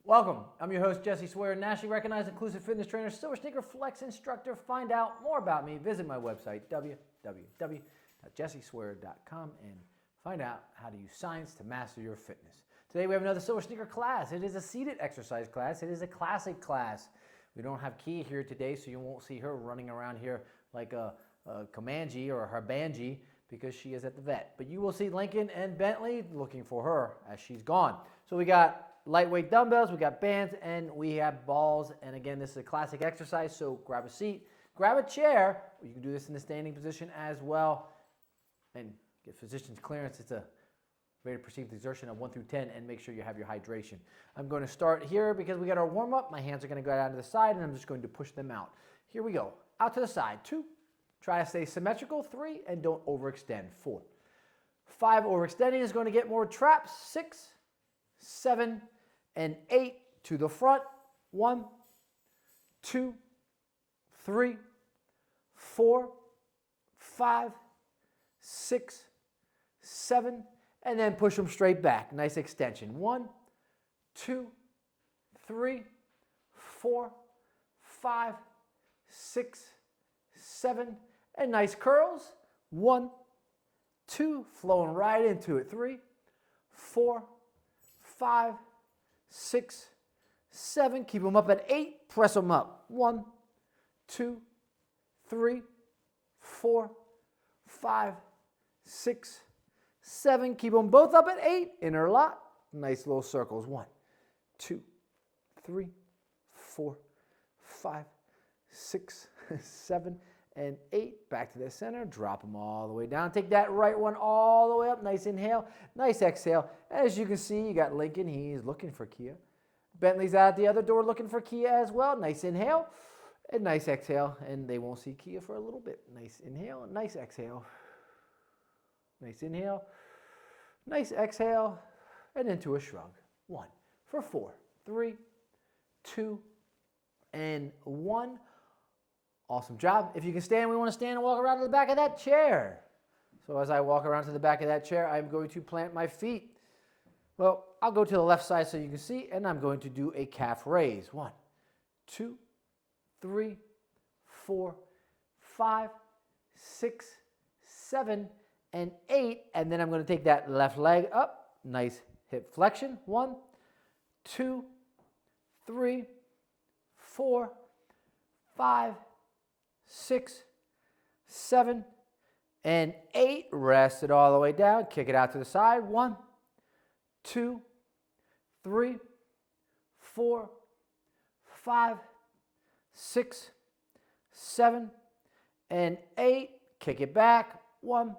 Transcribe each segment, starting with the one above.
Welcome. I'm your host, Jesse Swear, nationally recognized inclusive fitness trainer, Silver Sneaker Flex instructor. Find out more about me. Visit my website, www.jesseswear.com, and find out how to use science to master your fitness. Today we have another Silver Sneaker class. It is a seated exercise class. It is a classic class. We don't have Kia here today, so you won't see her running around here like a Comanche or a Harbanji because she is at the vet. But you will see Lincoln and Bentley looking for her as she's gone. So we got lightweight dumbbells, we got bands, and we have balls. And again, this is a classic exercise, so grab a seat, grab a chair. You can do this in the standing position as well and get physician's clearance. It's a rate of perceived exertion of 1 through 10, and make sure you have your hydration. I'm going to start here because we got our warm-up. My hands are going to go out to the side, and I'm just going to push them out. Here we go. Out to the side. 2. Try to stay symmetrical. 3, and don't overextend. 4. 5, overextending is going to get more traps. 6, 7, and 8 to the front. 1, 2, 3, 4, 5, 6, 7, and then push them straight back. Nice extension. 1, 2, 3, 4, 5, 6, 7, and nice curls. 1, 2, flowing right into it. 3, 4, 5, 6, 7. Keep them up at 8. Press them up. 1, 2, 3, 4, 5, 6, 7. Keep them both up at 8. Interlock. Nice little circles. 1, 2, 3, 4, 5, 6, 7, and 8. Back to the center. Drop them all the way down. Take that right one all the way up. Nice inhale. Nice exhale. As you can see, you got Lincoln. He's looking for Kia. Bentley's out the other door looking for Kia as well. Nice inhale and nice exhale. And they won't see Kia for a little bit. Nice inhale and nice exhale. Nice inhale. Nice exhale. And into a shrug. 1 for 4. 3, 2, and 1. Awesome job. If you can stand, we want to stand and walk around to the back of that chair. So as I walk around to the back of that chair, I'm going to plant my feet. Well, I'll go to the left side so you can see, and I'm going to do a calf raise. 1, 2, 3, 4, 5, 6, 7, and 8. And then I'm going to take that left leg up. Nice hip flexion. 1, 2, 3, 4, 5, 6, 7, and 8. Rest it all the way down. Kick it out to the side. 1, 2, 3, 4, 5, 6, 7, and 8. Kick it back. 1,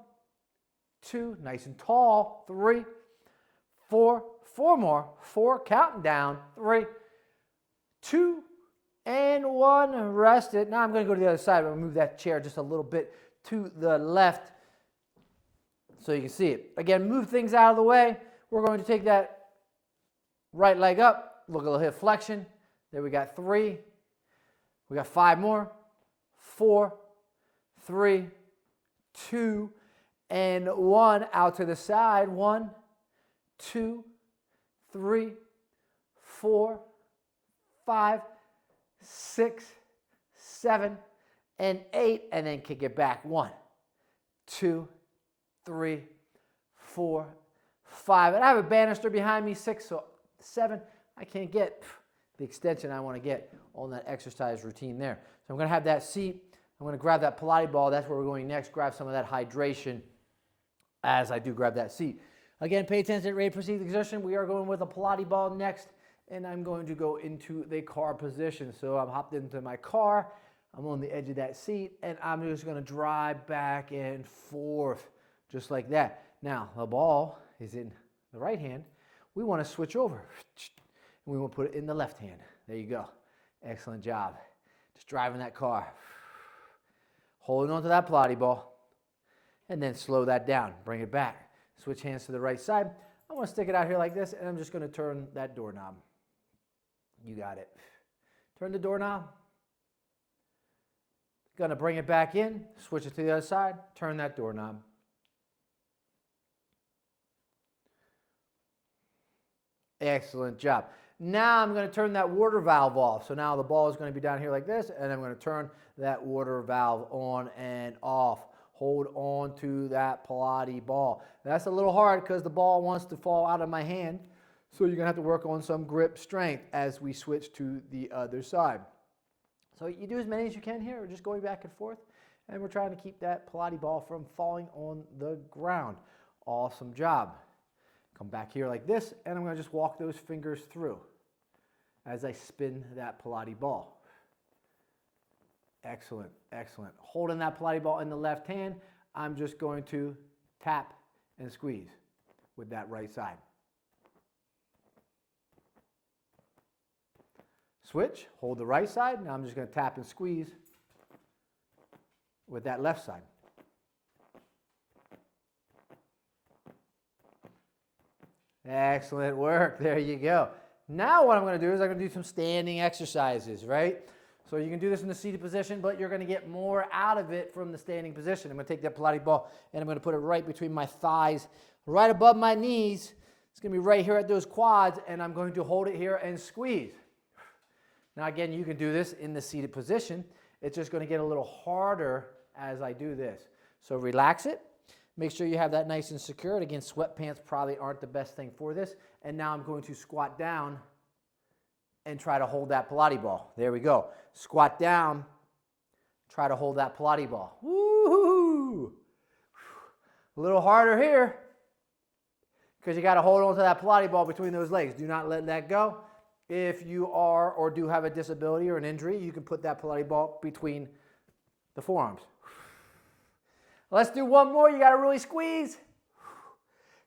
2, nice and tall. 3, 4, 4 more. 4, counting down. 3, 2, and 1. Rest it. Now I'm going to go to the other side. I'm going to move that chair just a little bit to the left so you can see it. Again, move things out of the way. We're going to take that right leg up. Look at the hip flexion. There we got 3. We got 5 more. 4, 3, 2, and 1. Out to the side. 1, 2, 3, 4, 5, 6, 7, and 8, and then kick it back. 1, 2, 3, 4, 5. And I have a banister behind me. 6, so 7. I can't get the extension I want to get on that exercise routine there. So I'm going to have that seat. I'm going to grab that Pilates ball. That's where we're going next. Grab some of that hydration as I do grab that seat. Again, pay attention to rate of perceived exertion. We are going with a Pilates ball next, and I'm going to go into the car position. So I'm hopped into my car. I'm on the edge of that seat, and I'm just going to drive back and forth just like that. Now, the ball is in the right hand. We want to switch over. We want to put it in the left hand. There you go. Excellent job. Just driving that car. Holding on to that Pilates ball. And then slow that down. Bring it back. Switch hands to the right side. I want to stick it out here like this, and I'm just going to turn that doorknob. You got it. Turn the doorknob. Going to bring it back in. Switch it to the other side. Turn that doorknob. Excellent job. Now I'm going to turn that water valve off. So now the ball is going to be down here like this, and I'm going to turn that water valve on and off. Hold on to that Pilates ball. That's a little hard because the ball wants to fall out of my hand. So you're going to have to work on some grip strength as we switch to the other side. So you do as many as you can here. We're just going back and forth. And we're trying to keep that Pilates ball from falling on the ground. Awesome job. Come back here like this, and I'm going to just walk those fingers through as I spin that Pilates ball. Excellent, excellent. Holding that Pilates ball in the left hand, I'm just going to tap and squeeze with that right side. Switch, hold the right side. Now I'm just going to tap and squeeze with that left side. Excellent work. There you go. Now what I'm going to do is I'm going to do some standing exercises, right? So you can do this in the seated position, but you're going to get more out of it from the standing position. I'm going to take that Pilates ball and I'm going to put it right between my thighs, right above my knees. It's going to be right here at those quads, and I'm going to hold it here and squeeze. Now again, you can do this in the seated position. It's just going to get a little harder as I do this. So relax it. Make sure you have that nice and secured. Again, sweatpants probably aren't the best thing for this. And now I'm going to squat down and try to hold that Pilates ball. There we go. Squat down, try to hold that Pilates ball. Woo-hoo! A little harder here because you got to hold on to that Pilates ball between those legs. Do not let that go. If you are or do have a disability or an injury, you can put that Pilates ball between the forearms. Let's do one more. You got to really squeeze.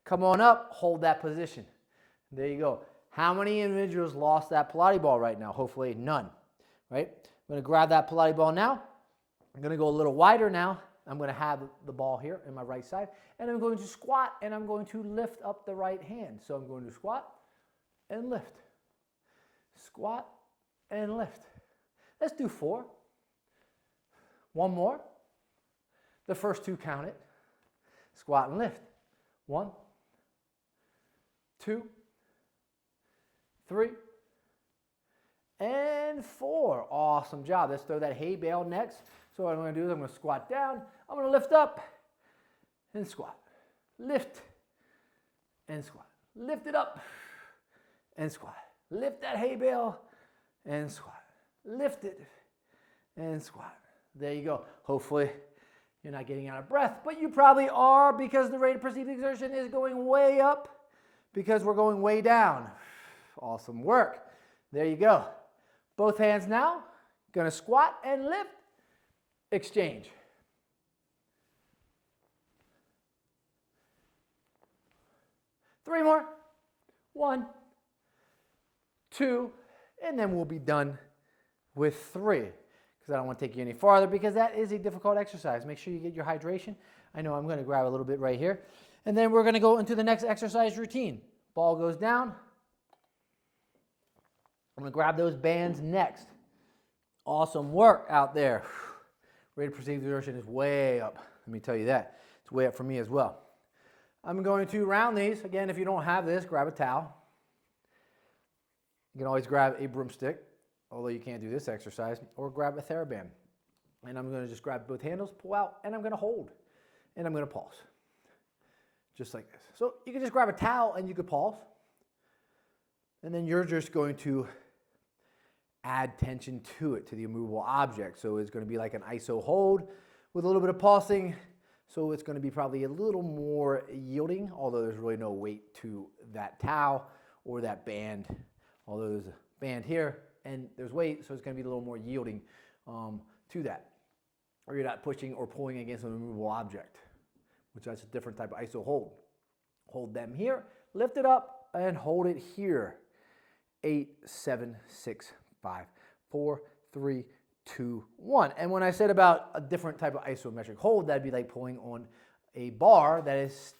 Come on up. Hold that position. There you go. How many individuals lost that Pilates ball right now? Hopefully none. Right? I'm going to grab that Pilates ball now. I'm going to go a little wider now. I'm going to have the ball here in my right side. And I'm going to squat, and I'm going to lift up the right hand. So I'm going to squat and lift. Squat and lift. Let's do 4. One more. The first 2 count it. Squat and lift. 1, 2, 3, and 4. Awesome job. Let's throw that hay bale next. So what I'm going to do is I'm going to squat down. I'm going to lift up and squat. Lift and squat. Lift it up and squat. Lift that hay bale and squat. Lift it and squat. There you go. Hopefully you're not getting out of breath, but you probably are because the rate of perceived exertion is going way up because we're going way down. Awesome work. There you go. Both hands now. Going to squat and lift. Exchange. Three more. 1, 2, and then we'll be done with 3. Because I don't want to take you any farther because that is a difficult exercise. Make sure you get your hydration. I know I'm going to grab a little bit right here. And then we're going to go into the next exercise routine. Ball goes down. I'm going to grab those bands next. Awesome work out there. Rate of perceived exertion is way up. Let me tell you that. It's way up for me as well. I'm going to round these. Again, if you don't have this, grab a towel. You can always grab a broomstick, although you can't do this exercise, or grab a TheraBand. And I'm going to just grab both handles, pull out, and I'm going to hold. And I'm going to pause. Just like this. So you can just grab a towel and you could pause. And then you're just going to add tension to it, to the immovable object. So it's going to be like an iso hold with a little bit of pulsing. So it's going to be probably a little more yielding, although there's really no weight to that towel or that band. Although there's a band here and there's weight, so it's going to be a little more yielding to that. Or you're not pushing or pulling against an immovable object, which that's a different type of iso hold. Hold them here, lift it up, and hold it here. 8, 7, 6, 5, 4, 3, 2, 1. And when I said about a different type of isometric hold, that'd be like pulling on a bar that is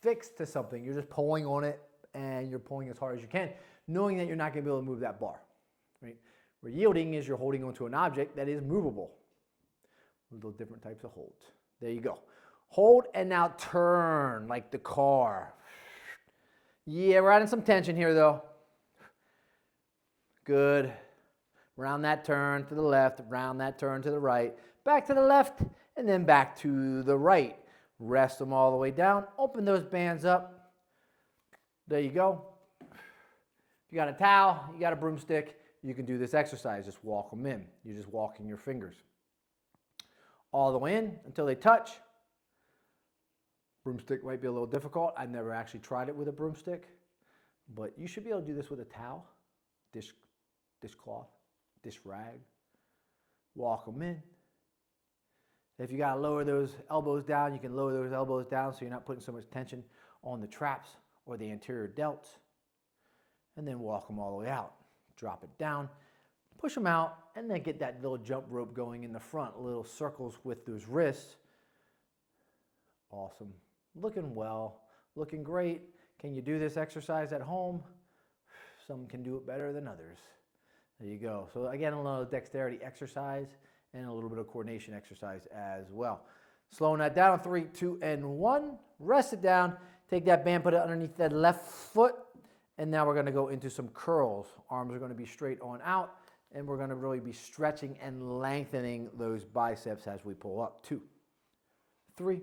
fixed to something. You're just pulling on it and you're pulling as hard as you can, knowing that you're not going to be able to move that bar. Right? Where yielding is you're holding onto an object that is movable. Little different types of holds. There you go. Hold and now turn like the car. Yeah, we're adding some tension here though. Good. Round that turn to the left, round that turn to the right, back to the left, and then back to the right. Rest them all the way down. Open those bands up. There you go. If you got a towel, you got a broomstick, you can do this exercise. Just walk them in. You're just walking your fingers all the way in until they touch. Broomstick might be a little difficult. I've never actually tried it with a broomstick, but you should be able to do this with a towel, dishcloth, dish rag. Walk them in. If you got to lower those elbows down, you can lower those elbows down so you're not putting so much tension on the traps or the anterior delts. And then walk them all the way out. Drop it down, push them out, and then get that little jump rope going in the front, little circles with those wrists. Awesome. Looking well, looking great. Can you do this exercise at home? Some can do it better than others. There you go. So again, a little dexterity exercise and a little bit of coordination exercise as well. Slowing that down, 3, 2, and 1. Rest it down. Take that band, put it underneath that left foot. And now we're going to go into some curls. Arms are going to be straight on out. And we're going to really be stretching and lengthening those biceps as we pull up. 2, 3,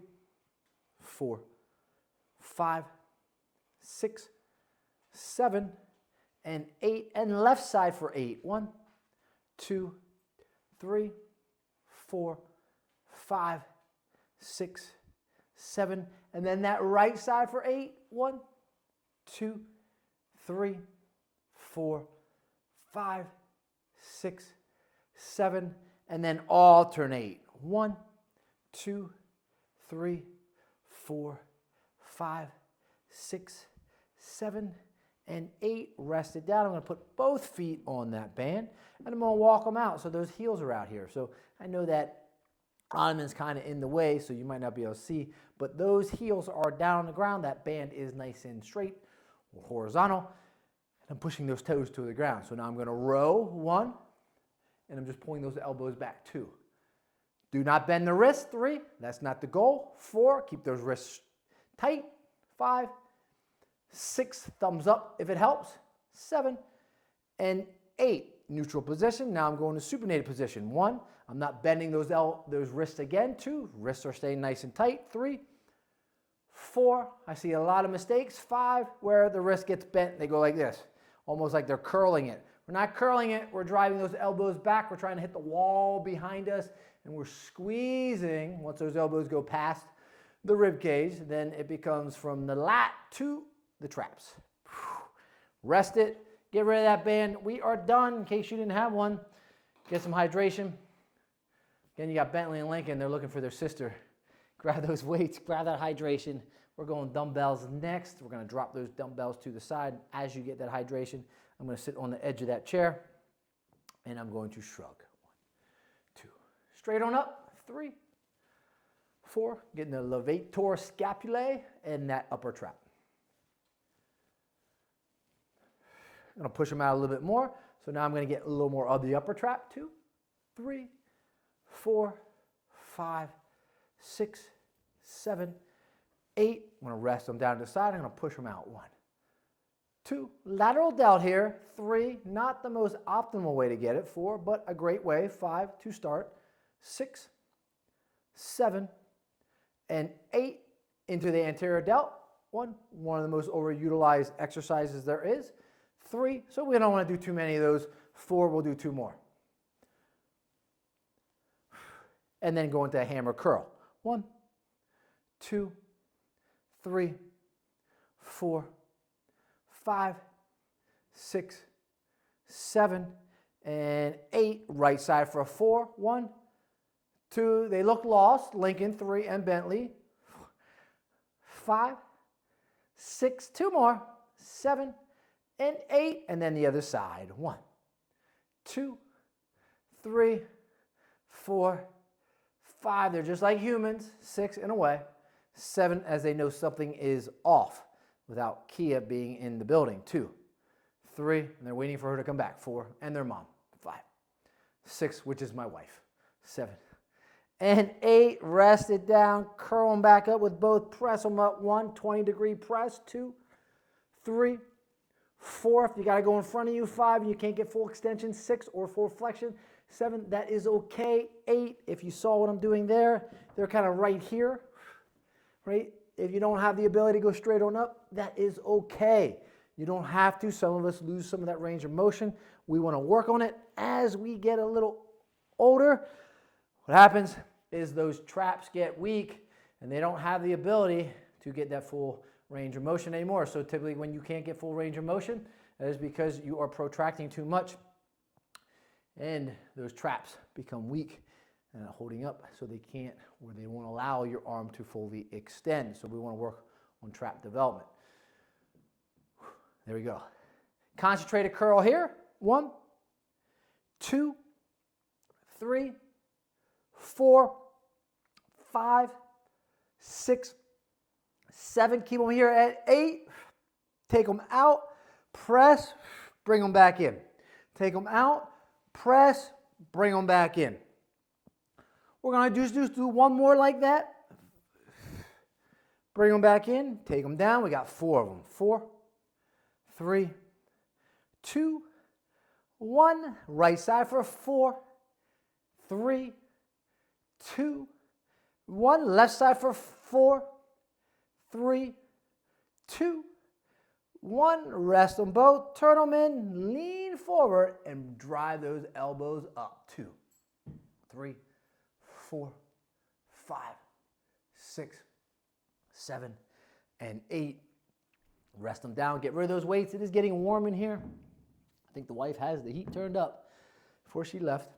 4, 5, 6, 7, and 8. And left side for 8. 1, 2, 3, 4, 5, 6, 7. And then that right side for 8. 1, 2, 3, 4, 5, 6, 7, and then alternate. 1, 2, 3, 4, 5, 6, 7, and 8. Rest it down. I'm going to put both feet on that band, and I'm going to walk them out. So those heels are out here. So I know that ottoman's kind of in the way, so you might not be able to see, but those heels are down on the ground. That band is nice and straight, horizontal, and I'm pushing those toes to the ground. So now I'm going to row 1, and I'm just pulling those elbows back 2. Do not bend the wrist 3. That's not the goal. 4. Keep those wrists tight. 5, 6. Thumbs up if it helps. 7 and 8. Neutral position. Now I'm going to supinated position. 1. I'm not bending those wrists again. 2. Wrists are staying nice and tight. 3. 4, I see a lot of mistakes. 5, where the wrist gets bent, they go like this, almost like they're curling it. We're not curling it, we're driving those elbows back. We're trying to hit the wall behind us, and we're squeezing. Once those elbows go past the rib cage, then it becomes from the lat to the traps. Rest it, get rid of that band. We are done, in case you didn't have one. Get some hydration. Again, you got Bentley and Lincoln, they're looking for their sister. Grab those weights, grab that hydration. We're going dumbbells next. We're going to drop those dumbbells to the side. As you get that hydration, I'm going to sit on the edge of that chair, and I'm going to shrug. 1, 2. Straight on up. 3, 4. Getting the levator scapulae and that upper trap. I'm going to push them out a little bit more. So now I'm going to get a little more of the upper trap. 2, 3, 4, 5, 6, 7, 8. I'm going to rest them down to the side. I'm going to push them out. 1, 2. Lateral delt here. 3. Not the most optimal way to get it. 4, but a great way. 5 to start. 6, 7, and 8 into the anterior delt. 1 of the most overutilized exercises there is. 3. So we don't want to do too many of those. 4, we'll do 2 more. And then go into a hammer curl. 1, 2, 3, 4, 5, 6, 7, and 8. Right side for a 4. 1, 2. They look lost. Lincoln, 3, and Bentley. 5, 6. 2 more. 7 and 8. And then the other side. 1, 2, 3, 4, 5, they're just like humans. 6 and away. 7, as they know something is off without Kia being in the building. 2, 3, and they're waiting for her to come back. 4, and their mom. 5, 6, which is my wife. 7 and 8. Rest it down. Curl them back up with both. Press them up. 1, 20-degree press. 2, 3, 4, if you got to go in front of you, 5, and you can't get full extension, 6, or full flexion, 7, that is okay. 8, if you saw what I'm doing there, they're kind of right here, right? If you don't have the ability to go straight on up, that is okay. You don't have to. Some of us lose some of that range of motion. We want to work on it as we get a little older. What happens is those traps get weak and they don't have the ability to get that full range of motion anymore. So typically when you can't get full range of motion, that is because you are protracting too much and those traps become weak and holding up so they can't, or they won't allow your arm to fully extend. So we want to work on trap development. There we go. Concentrated curl here. 1, 2, 3, 4, 5, 6, 7. Keep them here at 8. Take them out. Press. Bring them back in. Take them out. Press. Bring them back in. We're going to just do one more like that. Bring them back in. Take them down. We got 4 of them. 4, 3, 2, 1. Right side for 4, 3, 2, 1. Left side for 4, 3, 2, 1. Rest them both. Turn them in. Lean forward and drive those elbows up. 2, 3, 4, 5, 6, 7, and 8. Rest them down. Get rid of those weights. It is getting warm in here. I think the wife has the heat turned up before she left.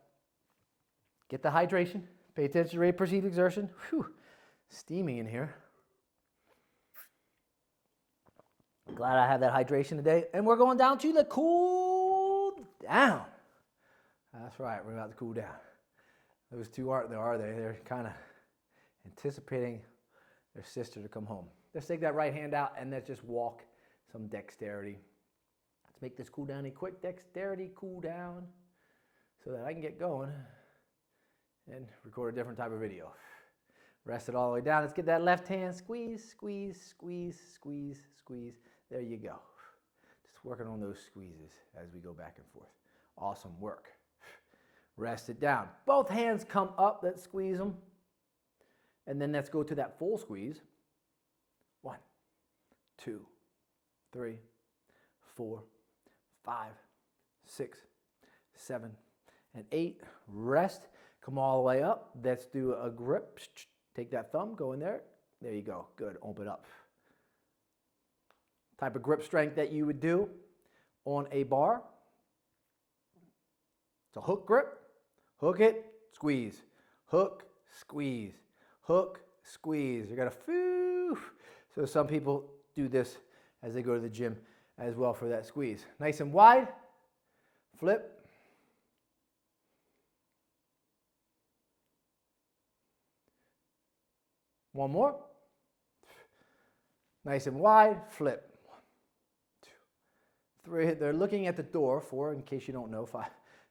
Get the hydration. Pay attention to rate of perceived exertion. Whew. Steaming in here. Glad I have that hydration today. And we're going down to the cool down. That's right. We're about to cool down. Those two aren't there, are they? They're kind of anticipating their sister to come home. Let's take that right hand out and let's just walk some dexterity. Let's make this cool down a quick dexterity cool down so that I can get going and record a different type of video. Rest it all the way down. Let's get that left hand. Squeeze, squeeze, squeeze, squeeze, squeeze. There you go. Just working on those squeezes as we go back and forth. Awesome work. Rest it down. Both hands come up. Let's squeeze them. And then let's go to that full squeeze. 1, 2, 3, 4, 5, 6, 7, and 8. Rest. Come all the way up. Let's do a grip. Take that thumb, go in there. There you go. Good. Open up. Type of grip strength that you would do on a bar. It's a hook grip. Hook it, squeeze. Hook, squeeze. Hook, squeeze. You got to phew. So some people do this as they go to the gym as well for that squeeze. Nice and wide. Flip. One more. Nice and wide. Flip. 1, 2, 3. They're looking at the door. 4, in case you don't know. 5,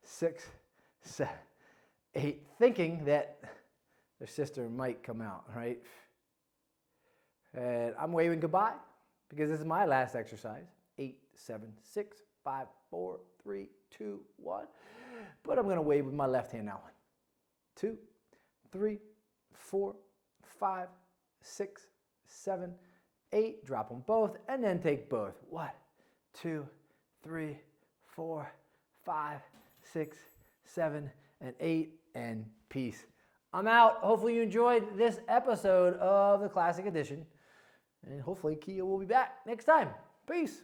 6, 7, 8. Thinking that their sister might come out, right? And I'm waving goodbye because this is my last exercise. 8, 7, 6, 5, 4, 3, 2, 1. But I'm going to wave with my left hand now. 1, 2, 3, 4, 5, 6, 7, 8. Drop them both and then take both. 1, 2, 3, 4, 5, 6, 7, and 8. And peace. I'm out. Hopefully you enjoyed this episode of the Classic Edition. And hopefully Kia will be back next time. Peace.